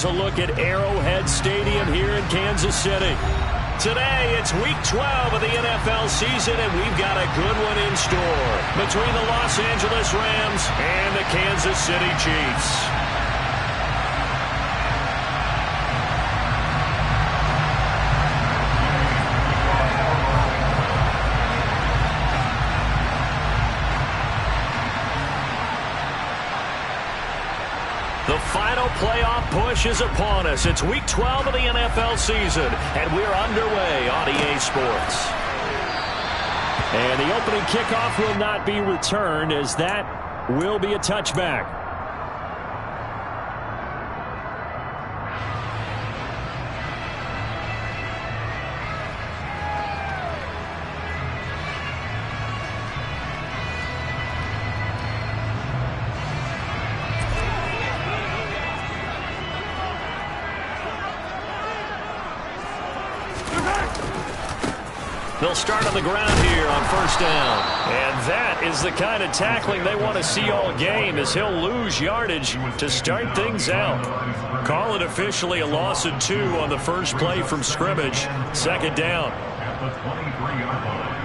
here's a look at Arrowhead Stadium here in Kansas City. Today, it's Week 12 of the NFL season, and we've got a good one in store between the Los Angeles Rams and the Kansas City Chiefs. The final playoff push is upon us. It's Week 12 of the NFL season, and we're underway on EA Sports. And the opening kickoff will not be returned, as that will be a touchback. They'll start on the ground here on first down. And that is the kind of tackling they want to see all game, as he'll lose yardage to start things out. Call it officially a loss of 2 on the first play from scrimmage. Second down. At the 23-yard line.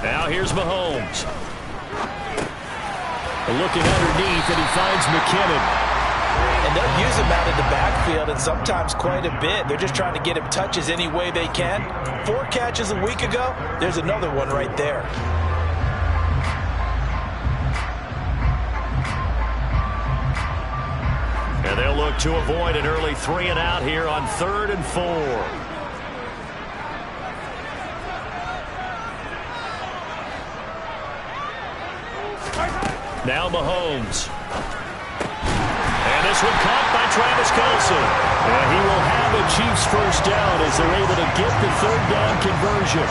Now here's Mahomes. Looking underneath, and he finds McKinnon. And they'll use him out of the backfield, and sometimes quite a bit. They're just trying to get him touches any way they can. 4 catches a week ago. There's another one right there. And they'll look to avoid an early 3 and out here on 3rd and 4. Now Mahomes. And this one caught by Travis Kelce. And he will have a Chiefs first down as they're able to get the 3rd down conversion.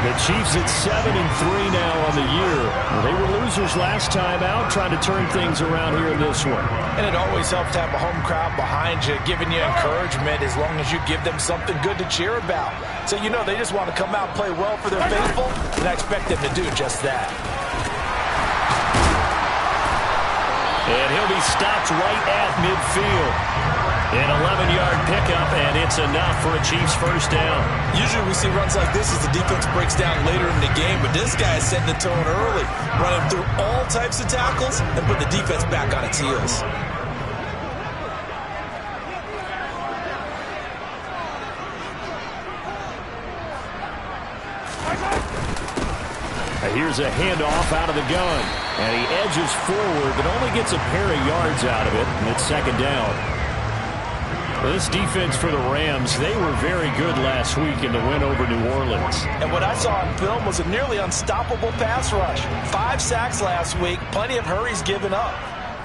The Chiefs at 7-3 now on the year. They were losers last time out, trying to turn things around here in this one. And it always helps to have a home crowd behind you, giving you encouragement as long as you give them something good to cheer about. So you know they just want to come out and play well for their faithful, and I expect them to do just that. And he'll be stopped right at midfield. An 11-yard pickup, and it's enough for a Chiefs first down. Usually we see runs like this as the defense breaks down later in the game, but this guy is setting the tone early, running through all types of tackles and put the defense back on its heels. Here's a handoff out of the gun. And he edges forward, but only gets a pair of yards out of it, and it's second down. This defense for the Rams, they were very good last week in the win over New Orleans. And what I saw on film was a nearly unstoppable pass rush. 5 sacks last week, plenty of hurries given up.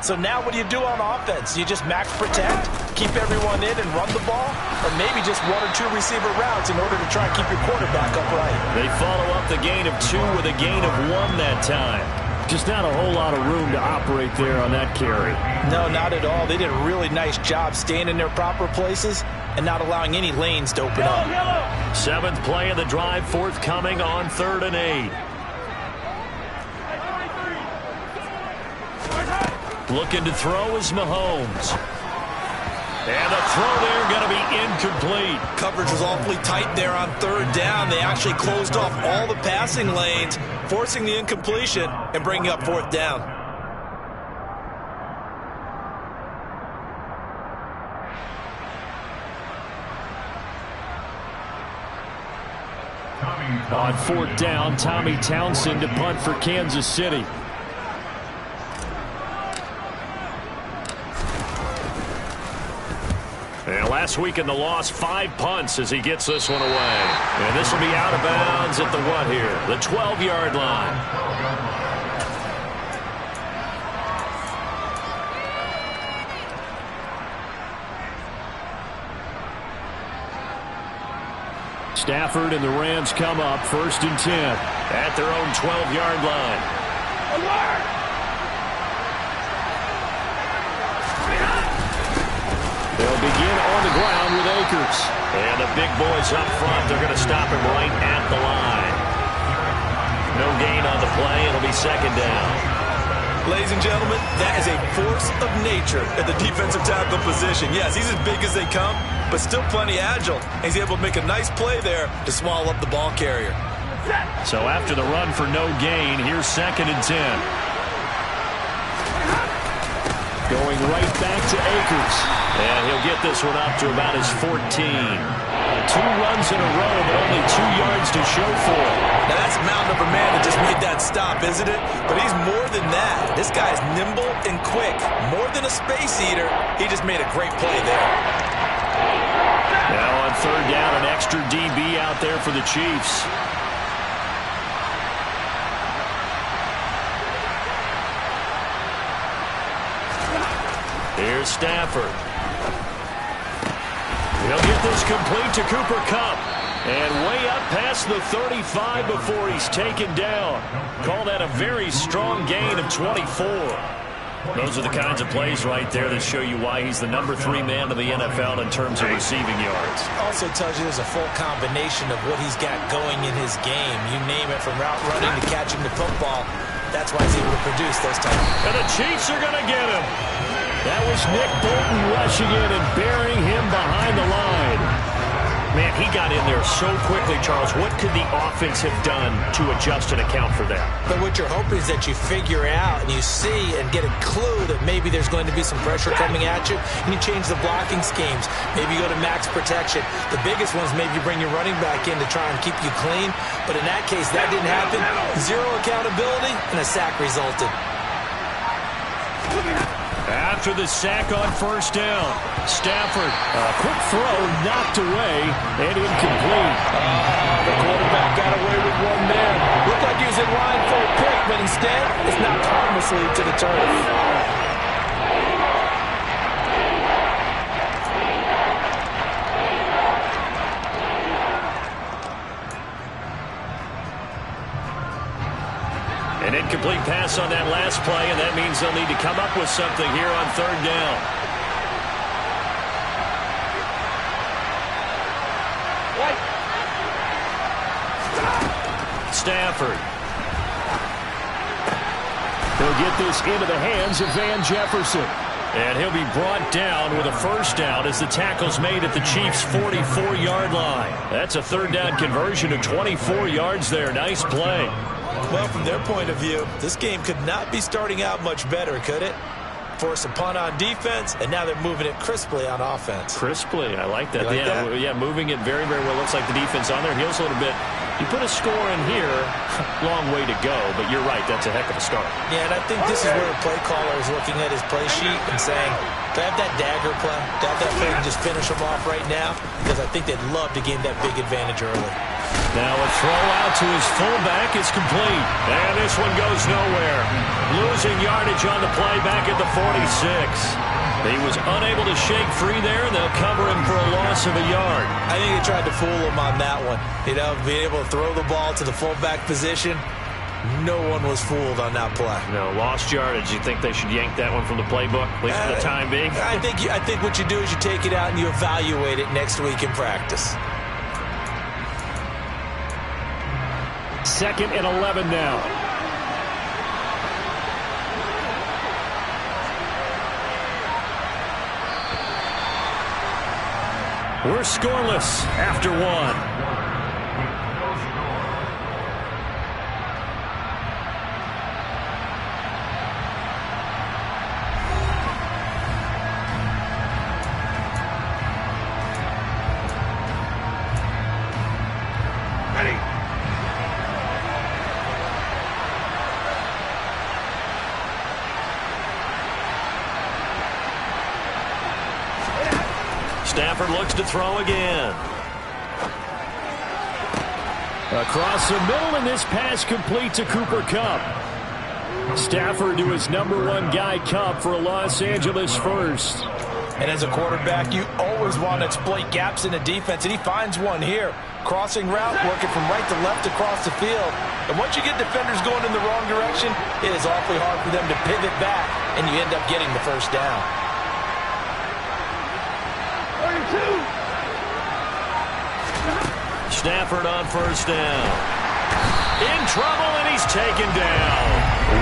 So now what do you do on offense? You just max protect, keep everyone in and run the ball, or maybe just 1 or 2 receiver routes in order to try and keep your quarterback upright. They follow up the gain of 2 with a gain of 1 that time. Just not a whole lot of room to operate there on that carry. No, not at all. They did a really nice job staying in their proper places and not allowing any lanes to open up. 7th play of the drive forthcoming on 3rd and 8. Looking to throw is Mahomes. And the throw there going to be incomplete. Coverage was awfully tight there on 3rd down. They actually closed off all the passing lanes, forcing the incompletion and bringing up 4th down. On 4th down, Tommy Townsend to punt for Kansas City. And last week in the loss, 5 punts as he gets this one away. And this will be out of bounds at the what here? The 12-yard line. Stafford and the Rams come up 1st and 10 at their own 12-yard line. They'll begin on the ground with Akers. And the big boys up front, they're going to stop him right at the line. No gain on the play. It'll be 2nd down. Ladies and gentlemen, that is a force of nature at the defensive tackle position. Yes, he's as big as they come, but still plenty agile. He's able to make a nice play there to swallow up the ball carrier. So after the run for no gain, here's 2nd and 10. Going right back to Akers. And he'll get this one up to about his 14. 2 runs in a row, but only 2 yards to show for it. Now that's a mountain of a man that just made that stop, isn't it? But he's more than that. This guy's nimble and quick. More than a space eater, he just made a great play there. Now on 3rd down, an extra DB out there for the Chiefs. Here's Stafford. He'll get this complete to Cooper Kupp. And way up past the 35 before he's taken down. Call that a very strong gain of 24. Those are the kinds of plays right there that show you why he's the number 3 man in the NFL in terms of receiving yards. Also tells you there's a full combination of what he's got going in his game. You name it, from route running to catching the football. That's why he's able to produce those types. And the Chiefs are going to get him. That was Nick Bolton rushing in and burying him behind the line. Man, he got in there so quickly, Charles. What could the offense have done to adjust and account for that? But what you're hoping is that you figure out and you see and get a clue that maybe there's going to be some pressure coming at you, and you change the blocking schemes. Maybe you go to max protection. The biggest ones, maybe you bring your running back in to try and keep you clean. But in that case, that didn't happen. 0 accountability, and a sack resulted. After the sack on 1st down, Stafford, a quick throw knocked away and incomplete. The quarterback got away with one there. Looked like he was in line for a pick, but instead, it's knocked harmlessly to the turf. An incomplete pass on that last play, and that means they'll need to come up with something here on 3rd down. Stafford. He'll get this into the hands of Van Jefferson. And he'll be brought down with a 1st down as the tackle's made at the Chiefs' 44-yard line. That's a 3rd down conversion of 24 yards there. Nice play. Well, from their point of view, this game could not be starting out much better, could it? Force a punt on defense, and now they're moving it crisply on offense. Crisply, I like that. You like that? Yeah, moving it very, very well. Looks like the defense on their heels a little bit. You put a score in here, long way to go, but you're right, that's a heck of a start. Yeah, and I think this is where a play caller is looking at his play sheet and saying, do I have that dagger play? Do I have that play and just finish them off right now? Because I think they'd love to gain that big advantage early. Now a throw out to his fullback is complete. And this one goes nowhere. Losing yardage on the play back at the 46. He was unable to shake free there, and they'll cover him for a loss of a yard. I think they tried to fool him on that one. You know, being able to throw the ball to the fullback position. No one was fooled on that play. No, lost yardage. You think they should yank that one from the playbook, at least for the time being? I think what you do is you take it out and you evaluate it next week in practice. 2nd and 11 now. We're scoreless after 1. Stafford looks to throw again. Across the middle, and this pass complete to Cooper Kupp. Stafford to his number 1 guy, Kupp, for a Los Angeles first. And as a quarterback, you always want to exploit gaps in the defense, and he finds one here. Crossing route, working from right to left across the field. And once you get defenders going in the wrong direction, it is awfully hard for them to pivot back, and you end up getting the first down. 32. Stafford on first down. In trouble, and he's taken down.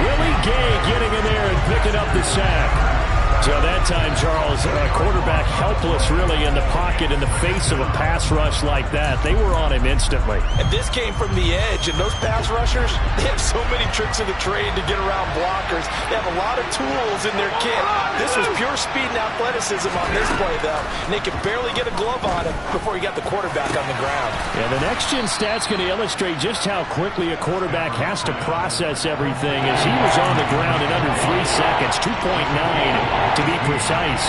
Willie Gay getting in there and picking up the sack. So that time, Charles, quarterback helpless really in the pocket in the face of a pass rush like that. They were on him instantly. And this came from the edge, and those pass rushers, they have so many tricks of the trade to get around blockers. They have a lot of tools in their kit. This was pure speed and athleticism on this play, though. And they could barely get a glove on him before he got the quarterback on the ground. Yeah, the next-gen stat's going to illustrate just how quickly a quarterback has to process everything as he was on the ground in under 3 seconds, 2.9 to be precise.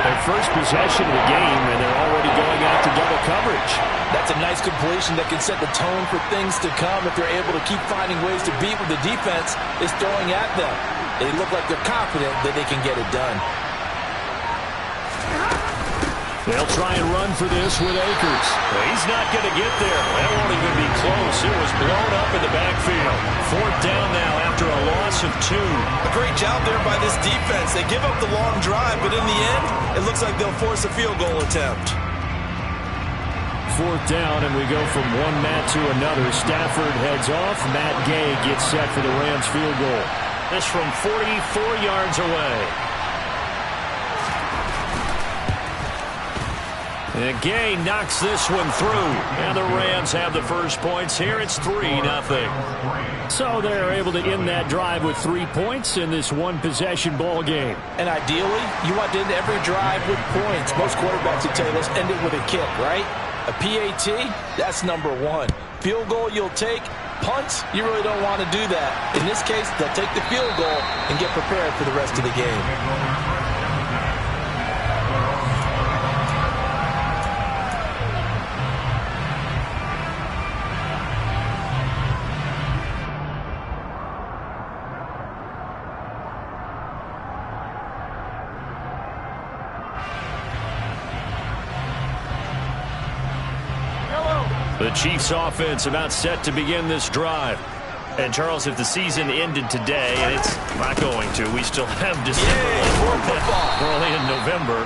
Their first possession of the game, and they're already going out to double coverage. That's a nice completion that can set the tone for things to come if they're able to keep finding ways to beat what the defense is throwing at them. They look like they're confident that they can get it done. They'll try and run for this with Akers. He's not going to get there. That won't even be close. It was blown up in the backfield. 4th down now after a loss of 2. A great job there by this defense. They give up the long drive, but in the end, it looks like they'll force a field goal attempt. 4th down, and we go from one Matt to another. Stafford heads off. Matt Gay gets set for the Rams field goal. This from 44 yards away. And Gay knocks this one through. And the Rams have the first points here. It's 3-0. So they're able to end that drive with 3 points in this one-possession ball game. And ideally, you want to end every drive with points. Most quarterbacks would tell you, let's end it with a kick, right? A PAT, that's number 1. Field goal you'll take. Punts, you really don't want to do that. In this case, they'll take the field goal and get prepared for the rest of the game. The Chiefs offense about set to begin this drive. And Charles, if the season ended today, and it's not going to, we still have December. We're only in November,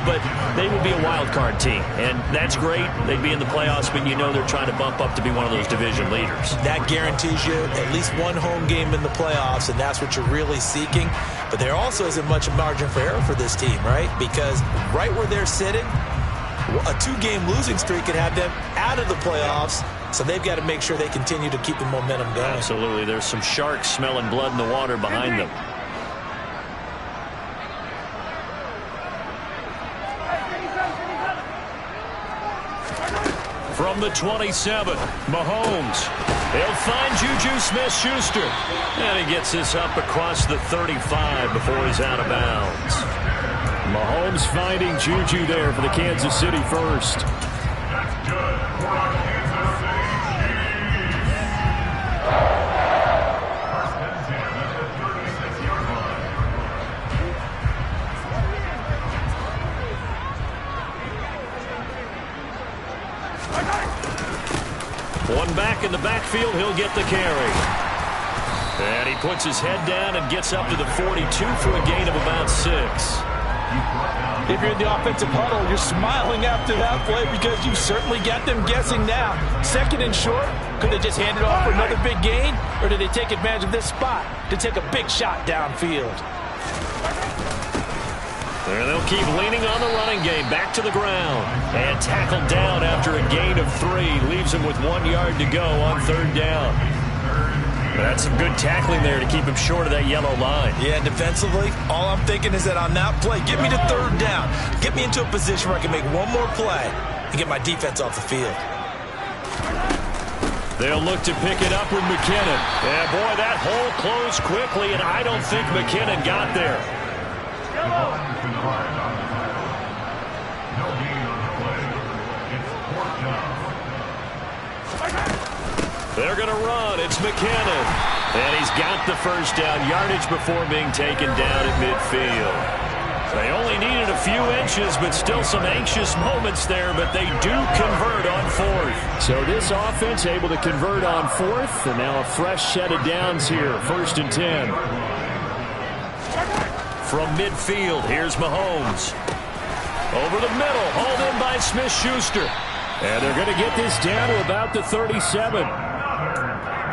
but they would be a wild card team, and that's great. They'd be in the playoffs, but you know they're trying to bump up to be one of those division leaders. That guarantees you at least one home game in the playoffs, and that's what you're really seeking. But there also isn't much margin for error for this team, right? Because right where they're sitting, a 2-game losing streak could have them out of the playoffs, so they've got to make sure they continue to keep the momentum going. Absolutely. There's some sharks smelling blood in the water behind them. From the 27, Mahomes. They'll find Juju Smith-Schuster. And he gets this up across the 35 before he's out of bounds. Mahomes finding Juju there for the Kansas City first. One back in the backfield, he'll get the carry. And he puts his head down and gets up to the 42 for a gain of about 6. If you're in the offensive huddle, you're smiling after that play because you certainly got them guessing now. 2nd and short, could they just hand it off for another big gain? Or did they take advantage of this spot to take a big shot downfield? There they'll keep leaning on the running game. Back to the ground. And tackled down after a gain of 3. Leaves him with 1 yard to go on 3rd down. That's some good tackling there to keep him short of that yellow line. Yeah, and defensively, all I'm thinking is that on that play, get me to 3rd down. Get me into a position where I can make one more play and get my defense off the field. They'll look to pick it up with McKinnon. Yeah, boy, that hole closed quickly, and I don't think McKinnon got there. They're going to run. It's McKinnon. And he's got the first down. Yardage before being taken down at midfield. They only needed a few inches, but still some anxious moments there, but they do convert on fourth. So this offense able to convert on fourth, and now a fresh set of downs here, 1st and 10. From midfield, here's Mahomes. Over the middle, hauled in by Smith-Schuster. And they're going to get this down to about the 37.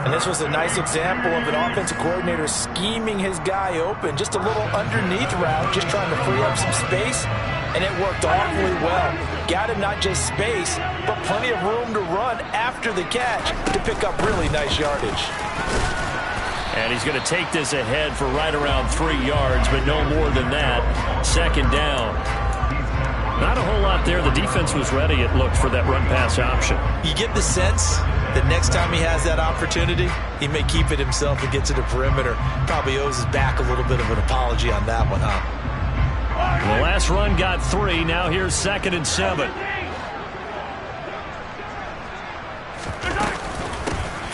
And this was a nice example of an offensive coordinator scheming his guy open. Just a little underneath route, just trying to free up some space, and it worked awfully well. Got him not just space, but plenty of room to run after the catch to pick up really nice yardage. And he's going to take this ahead for right around 3 yards, but no more than that. 2nd down. Not a whole lot there. The defense was ready, it looked, for that run-pass option. You get the sense that next time he has that opportunity, he may keep it himself and get to the perimeter. Probably owes his back a little bit of an apology on that one, huh? The last run got 3. Now here's 2nd and 7.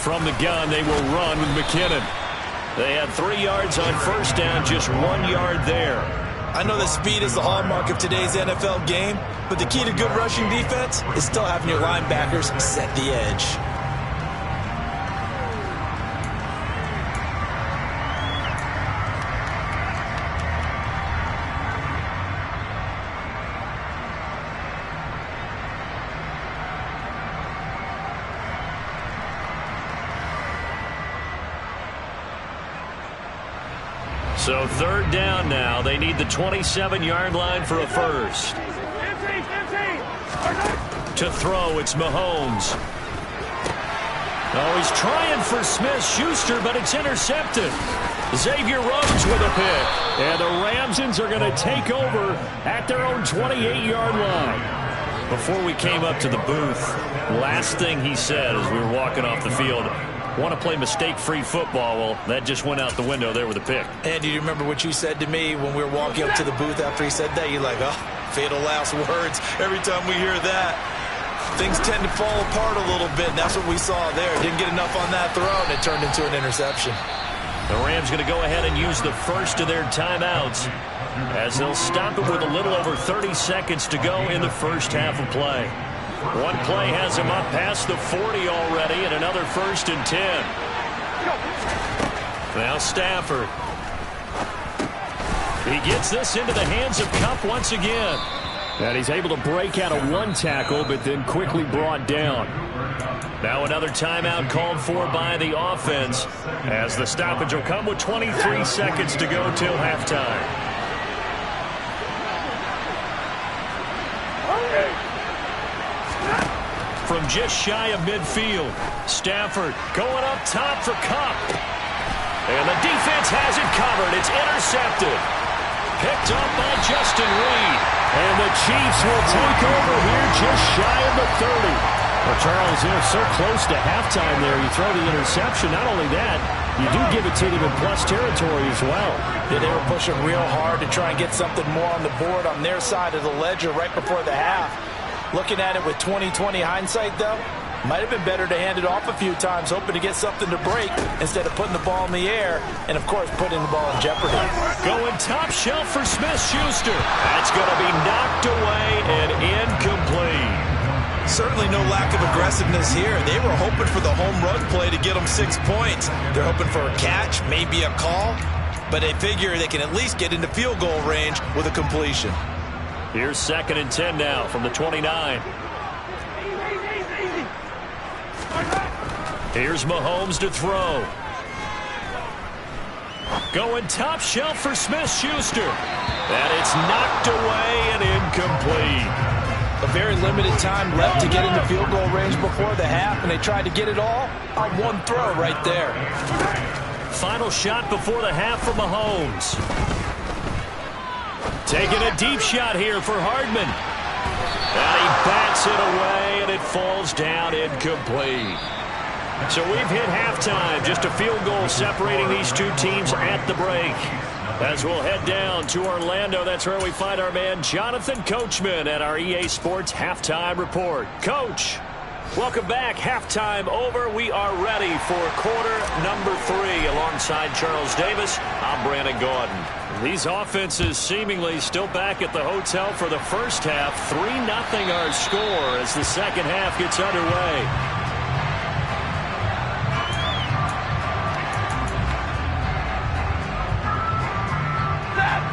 From the gun, they will run with McKinnon. They had 3 yards on 1st down, just 1 yard there. I know that speed is the hallmark of today's NFL game, but the key to good rushing defense is still having your linebackers set the edge. So 3rd down now. They need the 27-yard line for a first. To throw, it's Mahomes. Oh, he's trying for Smith-Schuster, but it's intercepted. Xavier Rhodes with a pick. And the Ramsons are going to take over at their own 28-yard line. Before we came up to the booth, last thing he said as we were walking off the field, want to play mistake-free football. Well, that just went out the window there with a pick. And do you remember what you said to me when we were walking up to the booth after he said that? You're like, oh, fatal last words. Every time we hear that, things tend to fall apart a little bit, and that's what we saw there. Didn't get enough on that throw, and it turned into an interception. The Rams going to go ahead and use the first of their timeouts as they'll stop it with a little over 30 seconds to go in the first half of play. One play has him up past the 40 already, and another 1st and 10. Now Stafford. He gets this into the hands of Kupp once again. And he's able to break out of one tackle, but then quickly brought down. Now another timeout called for by the offense, as the stoppage will come with 23 seconds to go till halftime. From just shy of midfield, Stafford going up top for Kupp. And the defense has it covered. It's intercepted. Picked up by Justin Reed. And the Chiefs will take over here just shy of the 30. Well, Charles, so close to halftime there. You throw the interception. Not only that, you do give it to them in plus territory as well. Yeah, they were pushing real hard to try and get something more on the board on their side of the ledger right before the half. Looking at it with 20/20 hindsight, though, might have been better to hand it off a few times, hoping to get something to break instead of putting the ball in the air and, of course, putting the ball in jeopardy. Going top shelf for Smith-Schuster. That's going to be knocked away and incomplete. Certainly no lack of aggressiveness here. They were hoping for the home run play to get them 6 points. They're hoping for a catch, maybe a call, but they figure they can at least get into field goal range with a completion. Here's 2nd and 10 now from the 29. Here's Mahomes to throw. Going top shelf for Smith-Schuster. And it's knocked away and incomplete. A very limited time left to get into field goal range before the half, and they tried to get it all on one throw right there. Final shot before the half for Mahomes. Taking a deep shot here for Hardman. And he bats it away, and it falls down incomplete. So we've hit halftime. Just a field goal separating these two teams at the break. As we'll head down to Orlando, that's where we find our man Jonathan Coachman at our EA Sports Halftime Report. Coach. Welcome back. Halftime over. We are ready for quarter number 3. Alongside Charles Davis, I'm Brandon Gordon. These offenses seemingly still back at the hotel for the first half. 3-0 our score as the second half gets underway.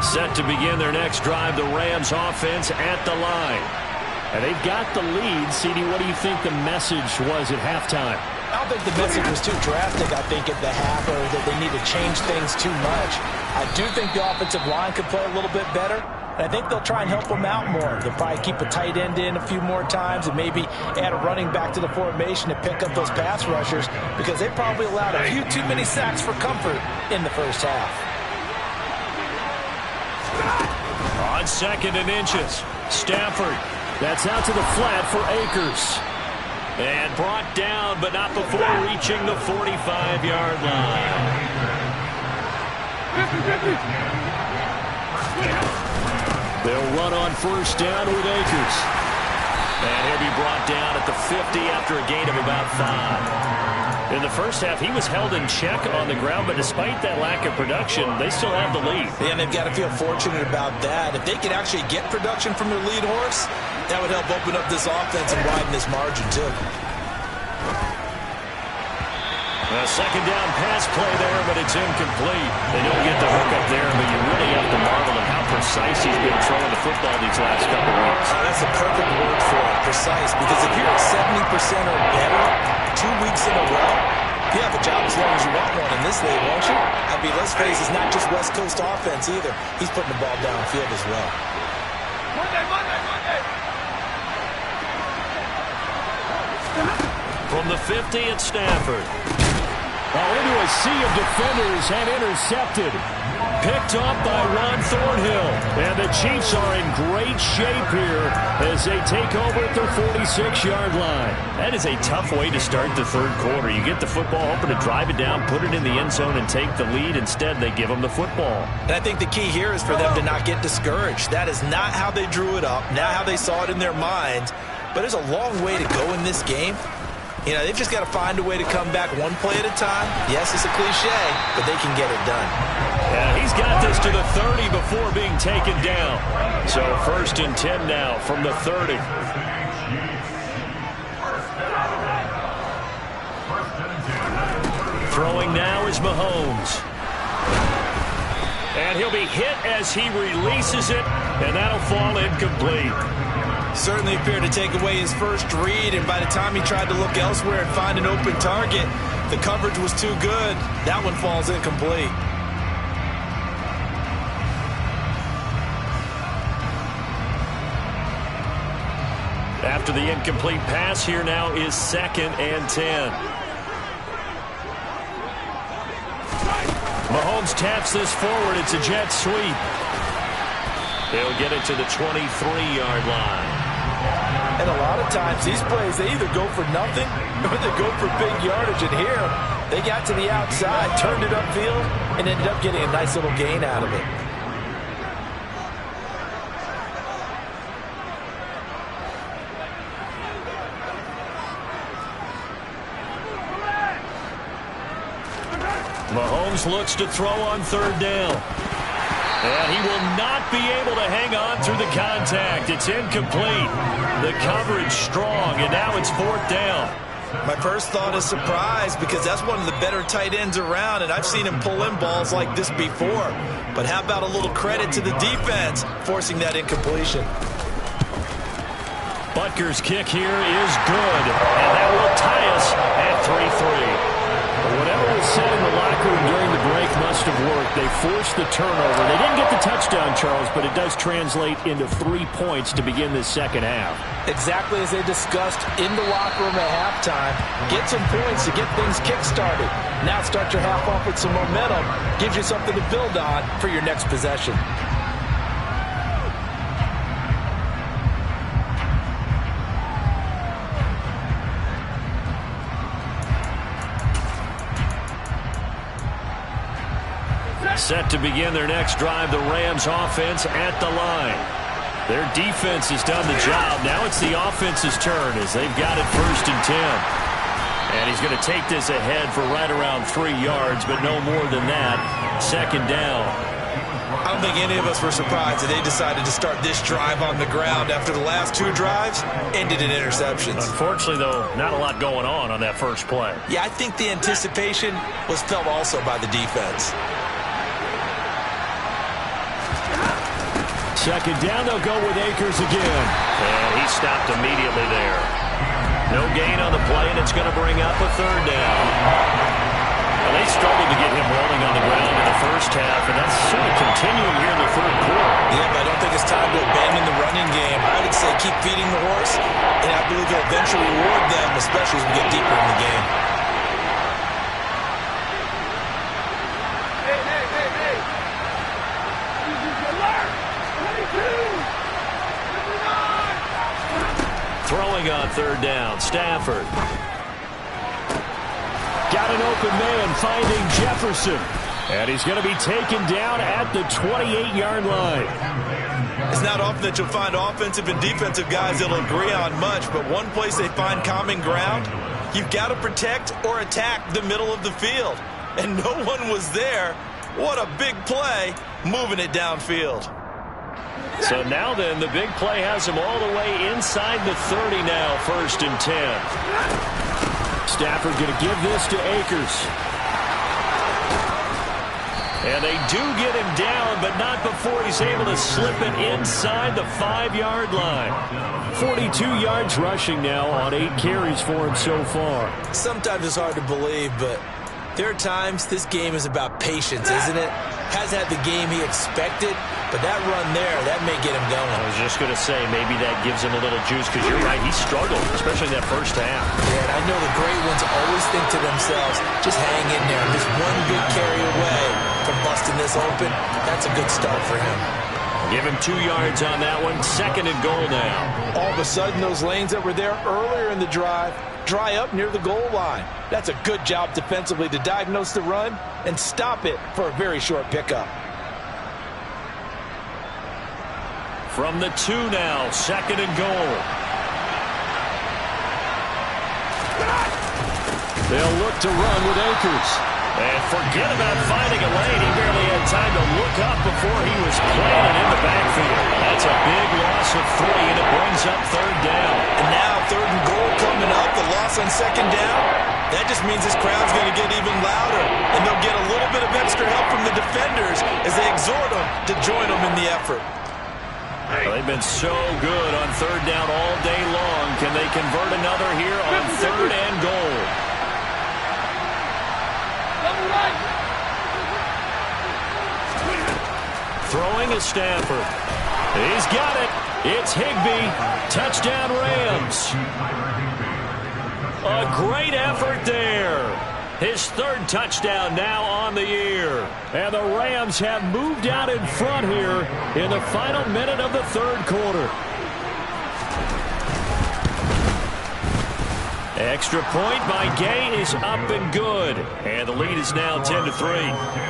Set to begin their next drive, the Rams offense at the line. And they've got the lead. CD, what do you think the message was at halftime? I don't think the message was too drastic, I think, at the half, or that they need to change things too much. I do think the offensive line could play a little bit better, and I think they'll try and help them out more. They'll probably keep a tight end in a few more times and maybe add a running back to the formation to pick up those pass rushers, because they probably allowed a few too many sacks for comfort in the first half. On 2nd and inches, Stafford. That's out to the flat for Akers. And brought down, but not before reaching the 45-yard line. They'll run on first down with Akers. And he'll be brought down at the 50 after a gain of about 5. In the first half, he was held in check on the ground, but despite that lack of production, they still have the lead. Yeah, and they've got to feel fortunate about that. If they could actually get production from their lead horse, that would help open up this offense and widen this margin, too. A second down pass play there, but it's incomplete. They don't get the hook up there, but you really have to marvel at how precise he's been throwing the football these last couple of weeks. That's the perfect word for it, precise, because if you're at 70% or better 2 weeks in a row, you have a job as long as you want one in this league, won't you? I mean, let's face it, it's not just West Coast offense either. He's putting the ball downfield as well. Monday. From the 50 at Stafford. Into a sea of defenders and intercepted. Picked up by Ron Thornhill. And the Chiefs are in great shape here as they take over at their 46-yard line. That is a tough way to start the third quarter. You get the football, hoping to drive it down, put it in the end zone, and take the lead. Instead, they give them the football. And I think the key here is for them to not get discouraged. That is not how they drew it up, not how they saw it in their minds. But there's a long way to go in this game. You know, they've just got to find a way to come back one play at a time. Yes, it's a cliche, but they can get it done. Yeah, he's got this to the 30 before being taken down. So 1st and 10 now from the 30. Throwing now is Mahomes. And he'll be hit as he releases it, and that'll fall incomplete. Certainly appeared to take away his first read, and by the time he tried to look elsewhere and find an open target, the coverage was too good. That one falls incomplete. After the incomplete pass, here now is 2nd and 10. Mahomes taps this forward. It's a jet sweep. He'll get it to the 23-yard line. And a lot of times, these plays, they either go for nothing or they go for big yardage. And here, they got to the outside, turned it upfield, and ended up getting a nice little gain out of it. Mahomes looks to throw on 3rd down. And he will not be able to hang on through the contact. It's incomplete. The coverage strong, and now it's 4th down. My first thought is surprise, because that's one of the better tight ends around, and I've seen him pull in balls like this before. But how about a little credit to the defense forcing that incompletion? Butker's kick here is good, and that will tie us at 3-3. Whatever was said in the locker room during the break must have worked. They forced the turnover. They didn't get the touchdown, Charles, but it does translate into 3 points to begin this second half. Exactly as they discussed in the locker room at halftime. Get some points to get things kick-started. Now start your half off with some momentum. Gives you something to build on for your next possession. Set to begin their next drive, the Rams offense at the line. Their defense has done the job. Now it's the offense's turn as they've got it 1st and 10. And he's going to take this ahead for right around 3 yards, but no more than that. 2nd down. I don't think any of us were surprised that they decided to start this drive on the ground after the last 2 drives ended in interceptions. Unfortunately, though, not a lot going on that first play. Yeah, I think the anticipation was felt also by the defense. 2nd down, they'll go with Akers again. And he stopped immediately there. No gain on the play, and it's going to bring up a 3rd down. Well, they struggled to get him rolling on the ground in the first half, and that's sort of continuing here in the 3rd quarter. Yeah, but I don't think it's time to abandon the running game. I would say keep feeding the horse, and I believe he'll eventually reward them, especially as we get deeper in the game. Throwing on 3rd down, Stafford. Got an open man, finding Jefferson. And he's going to be taken down at the 28-yard line. It's not often that you'll find offensive and defensive guys that'll agree on much, but one place they find common ground, you've got to protect or attack the middle of the field. And no one was there. What a big play, moving it downfield. So now then, the big play has him all the way inside the 30 now, 1st and 10. Stafford going to give this to Akers. And they do get him down, but not before he's able to slip it inside the 5-yard line. 42 yards rushing now on 8 carries for him so far. Sometimes it's hard to believe, but there are times this game is about patience, isn't it? Hasn't had the game he expected, but that run there, that may get him going. I was just going to say, maybe that gives him a little juice, because you're right, he struggled, especially in that first half. Yeah, and I know the great ones always think to themselves, just hang in there, just one good carry away from busting this open. That's a good start for him. Give him 2 yards on that one, 2nd and goal now. All of a sudden, those lanes that were there earlier in the drive dry up near the goal line. That's a good job defensively to diagnose the run and stop it for a very short pickup. From the 2 now, 2nd and goal. They'll look to run with Akers. And forget about finding a lane. He barely had time to look up before he was planted in the backfield. That's a big loss of 3, and it brings up 3rd down. And now 3rd and goal coming up, the loss on 2nd down. That just means this crowd's going to get even louder, and they'll get a little bit of extra help from the defenders as they exhort them to join them in the effort. Well, they've been so good on 3rd down all day long. Can they convert another here on 3rd and goal? Throwing is Stafford. He's got it. It's Higbee. Touchdown Rams. A great effort there. His 3rd touchdown now on the year. And the Rams have moved out in front here in the final minute of the 3rd quarter. Extra point by Gay is up and good. And the lead is now 10-3.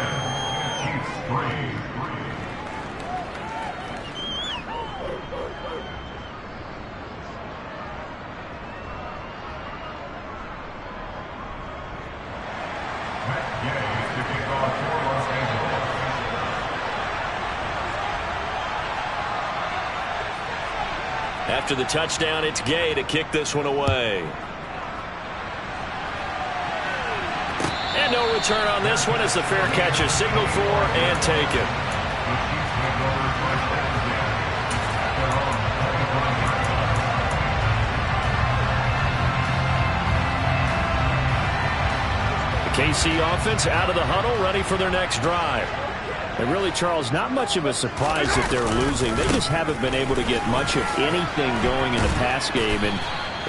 After the touchdown, it's Gay to kick this one away. And no return on this one as the fair catch is signaled for and taken. The KC offense out of the huddle, ready for their next drive. And really, Charles, not much of a surprise that they're losing. They just haven't been able to get much of anything going in the pass game. And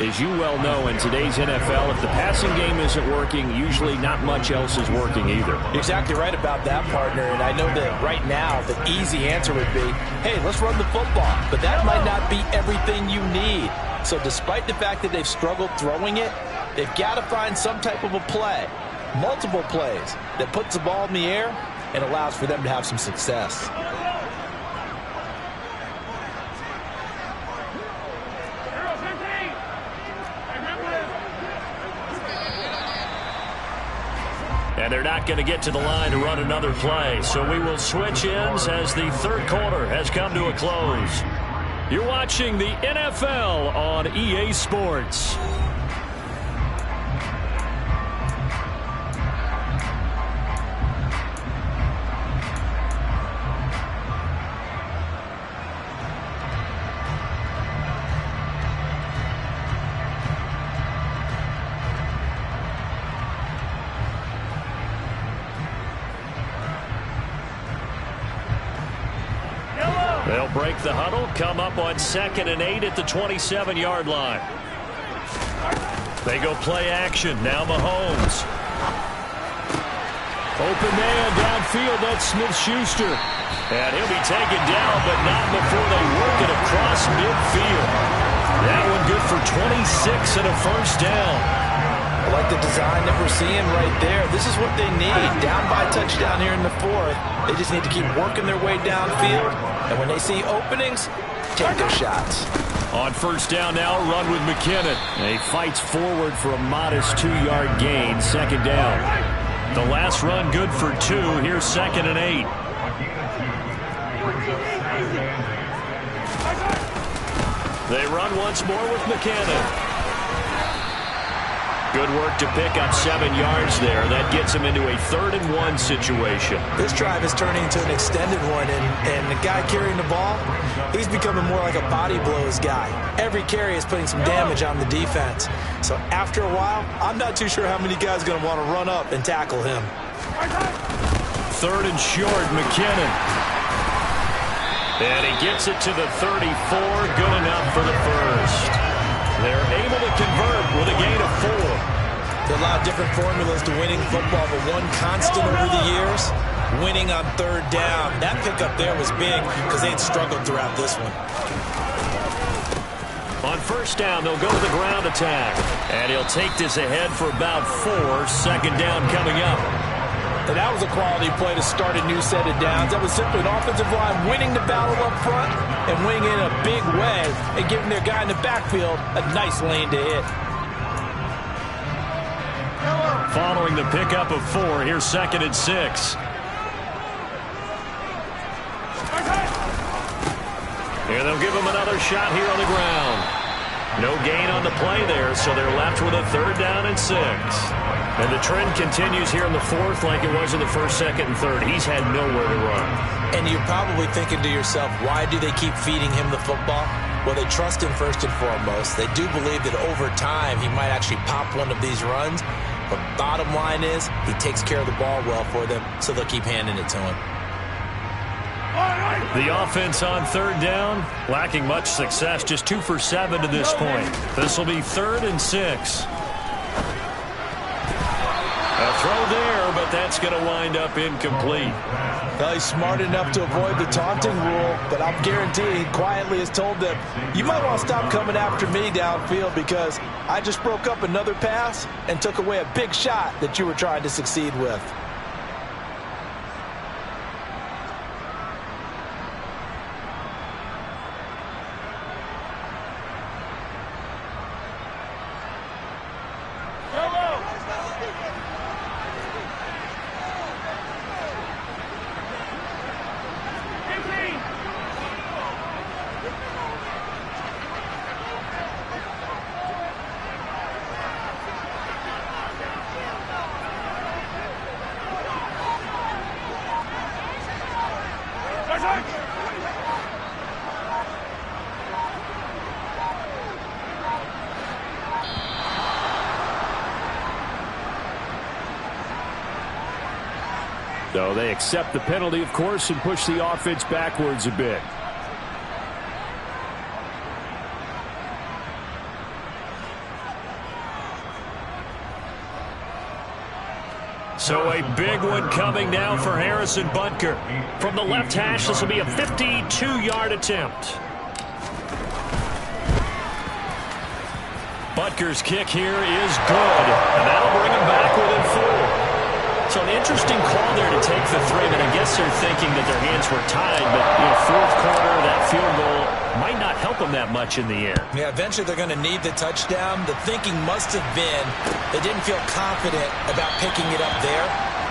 as you well know, in today's NFL, if the passing game isn't working, usually not much else is working either. You're exactly right about that, partner. And I know that right now the easy answer would be, hey, let's run the football. But that might not be everything you need. So despite the fact that they've struggled throwing it, they've got to find some type of a play, multiple plays, that puts the ball in the air and allows for them to have some success. And they're not going to get to the line to run another play. So we will switch ends as the third quarter has come to a close. You're watching the NFL on EA Sports. They'll break the huddle, come up on 2nd and 8 at the 27-yard line. They go play action. Now Mahomes. Open man downfield. That's Smith-Schuster. And he'll be taken down, but not before they work it across midfield. That one good for 26 and a first down. I like the design that we're seeing right there. This is what they need. Down by touchdown here in the 4th. They just need to keep working their way downfield. And when they see openings, take their shots. On first down now, run with McKinnon. And he fights forward for a modest 2-yard gain. 2nd down. The last run good for 2. Here's 2nd and 8. They run once more with McKinnon. Good work to pick up 7 yards there. That gets him into a 3rd and 1 situation. This drive is turning into an extended one, and the guy carrying the ball, he's becoming more like a body blows guy. Every carry is putting some damage on the defense. So after a while, I'm not too sure how many guys are going to want to run up and tackle him. 3rd and short, McKinnon. And he gets it to the 34, good enough for the first. They're able to convert with a gain of 4. There are a lot of different formulas to winning football, but one constant over the years, winning on 3rd down. That pickup there was big because they had struggled throughout this one. On first down, they'll go to the ground attack. And he'll take this ahead for about 4. 2nd down coming up. And that was a quality play to start a new set of downs. That was simply an offensive line winning the battle up front and winning in a big way and giving their guy in the backfield a nice lane to hit. Following the pickup of 4, here's 2nd and 6. And they'll give him another shot here on the ground. No gain on the play there, so they're left with a 3rd down and 6. And the trend continues here in the 4th like it was in the 1st, 2nd, and 3rd. He's had nowhere to run. And you're probably thinking to yourself, why do they keep feeding him the football? Well, they trust him first and foremost. They do believe that over time he might actually pop one of these runs. But bottom line is, he takes care of the ball well for them, so they'll keep handing it to him. The offense on 3rd down, lacking much success, just 2 for 7 to this point. This will be 3rd and 6. A throw there, but that's going to wind up incomplete. Well, he's smart enough to avoid the taunting rule, but I'm guaranteed he quietly has told them, you might want to stop coming after me downfield because I just broke up another pass and took away a big shot that you were trying to succeed with. So they accept the penalty, of course, and push the offense backwards a bit. So a big one coming now for Harrison Butker. From the left hash, this will be a 52-yard attempt. Butker's kick here is good, and that'll bring him back within 4. So an interesting call there to take the 3, but I guess they're thinking that their hands were tied, but 4th quarter, that field goal might not help them that much in the air. Yeah, eventually they're going to need the touchdown. The thinking must have been they didn't feel confident about picking it up there,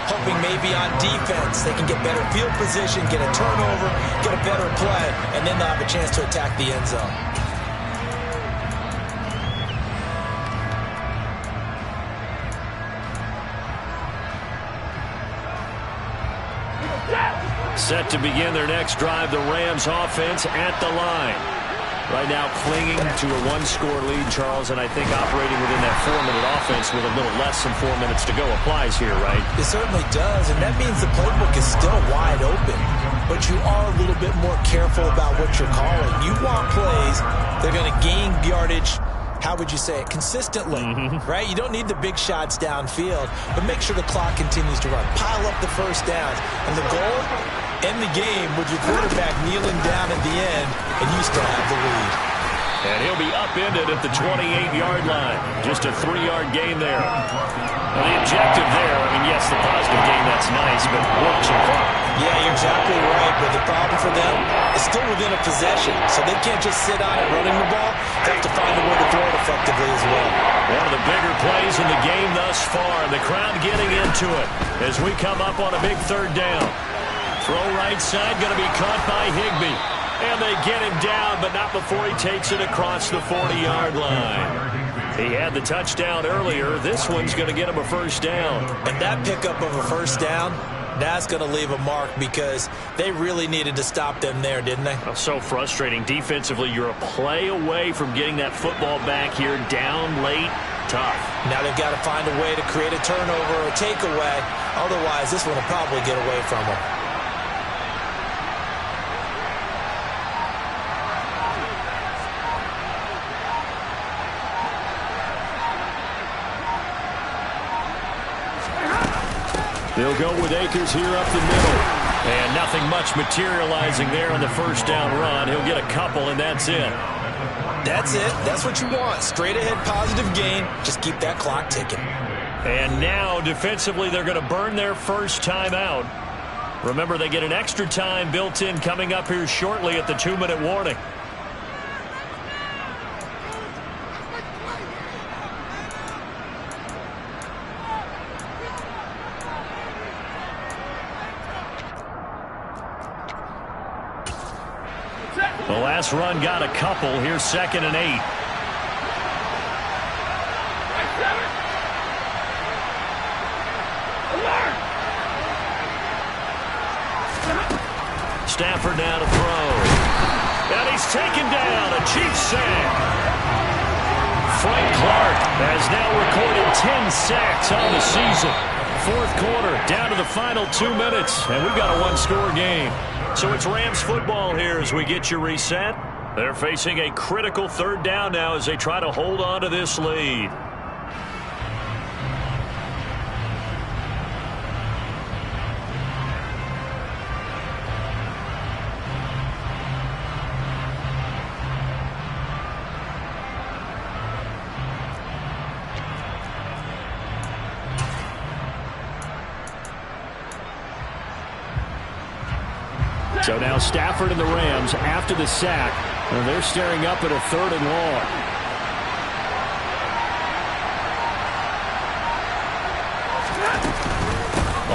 hoping maybe on defense they can get better field position, get a turnover, get a better play, and then they'll have a chance to attack the end zone. Set to begin their next drive, the Rams offense at the line. Right now clinging to a one-score lead, Charles, and I think operating within that 4-minute offense with a little less than 4 minutes to go applies here, right? It certainly does, and that means the playbook is still wide open. But you are a little bit more careful about what you're calling. You want plays that are going to gain yardage, how would you say it, consistently, right? You don't need the big shots downfield, but make sure the clock continues to run. Pile up the first downs. And the goal, end the game with your quarterback kneeling down at the end, and you still have the lead. And he'll be upended at the 28-yard line. Just a 3-yard gain there. Now the objective there, I mean, yes, the positive gain, that's nice, but work some clock. Yeah, you're exactly right, but the problem for them is still within a possession, so they can't just sit on it running the ball. They have to find a way to throw it effectively as well. One of the bigger plays in the game thus far, and the crowd getting into it as we come up on a big third down. Throw right side, going to be caught by Higbee. And they get him down, but not before he takes it across the 40-yard line. He had the touchdown earlier. This one's going to get him a first down. And that pickup of a first down, that's going to leave a mark because they really needed to stop them there, didn't they? Oh, so frustrating. Defensively, you're a play away from getting that football back here down late. Tough. Now they've got to find a way to create a turnover or a takeaway. Otherwise, this one will probably get away from them. They'll go with Akers here up the middle. And nothing much materializing there on the first down run. He'll get a couple, and that's it. That's it. That's what you want. Straight ahead positive gain. Just keep that clock ticking. And now, defensively, they're going to burn their first time out. Remember, they get an extra time built in coming up here shortly at the 2-minute warning. The last run got a couple. Here's 2nd and 8. Stafford now to throw. And he's taken down. A Chiefs sack. Frank Clark has now recorded 10 sacks on the season. 4th quarter, down to the final 2 minutes, and we've got a one-score game. So it's Rams football here as we get you reset. They're facing a critical third down now as they try to hold on to this lead. So now Stafford and the Rams after the sack, and they're staring up at a 3rd and long.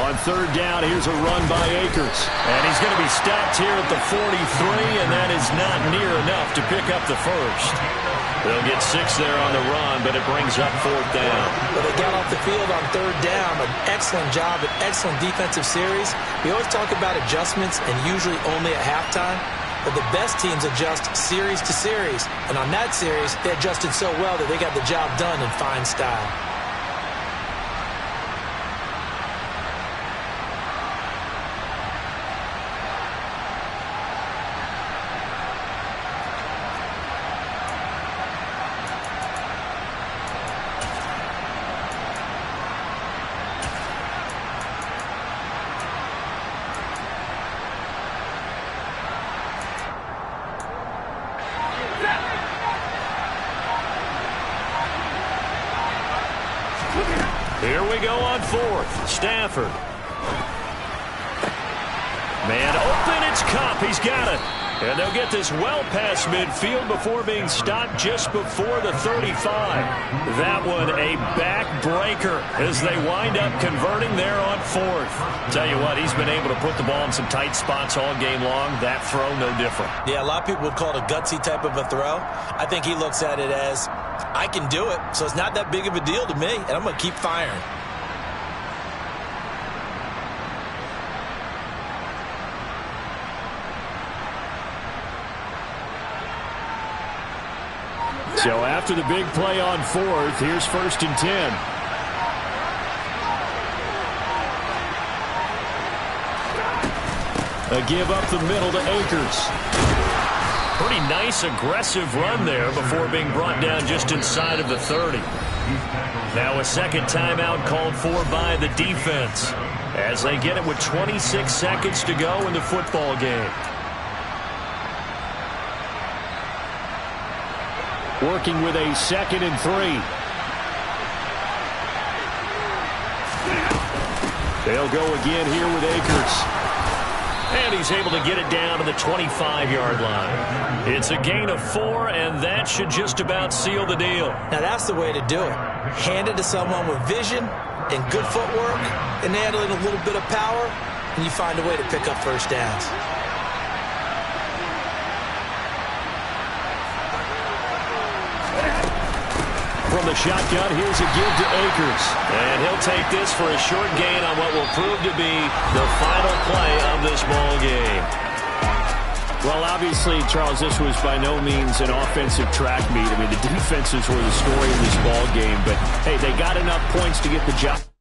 On 3rd down, here's a run by Akers. And he's going to be stopped here at the 43, and that is not near enough to pick up the first. They'll get 6 there on the run, but it brings up 4th down. But they got off the field on 3rd down. An excellent job, an excellent defensive series. We always talk about adjustments and usually only at halftime. But the best teams adjust series to series. And on that series, they adjusted so well that they got the job done in fine style. Here we go on 4th. Stafford. Man open, it's Kupp. He's got it. And they'll get this well past midfield before being stopped just before the 35. That one a backbreaker as they wind up converting there on fourth. Tell you what, he's been able to put the ball in some tight spots all game long. That throw, no different. Yeah, a lot of people would call it a gutsy type of a throw. I think he looks at it as, I can do it, so it's not that big of a deal to me, and I'm going to keep firing. So after the big play on fourth, here's 1st and 10. A give up the middle to Akers. Pretty nice aggressive run there before being brought down just inside of the 30. Now a second timeout called for by the defense as they get it with 26 seconds to go in the football game. Working with a 2nd and 3. They'll go again here with Akers. And he's able to get it down to the 25-yard line. It's a gain of 4, and that should just about seal the deal. Now that's the way to do it. Hand it to someone with vision and good footwork, and add in a little bit of power, and you find a way to pick up first downs. From the shotgun, here's a give to Akers. And he'll take this for a short gain on what will prove to be the final play of this ball game. Well, obviously, Charles, this was by no means an offensive track meet. I mean, the defenses were the story of this ball game. But, hey, they got enough points to get the job.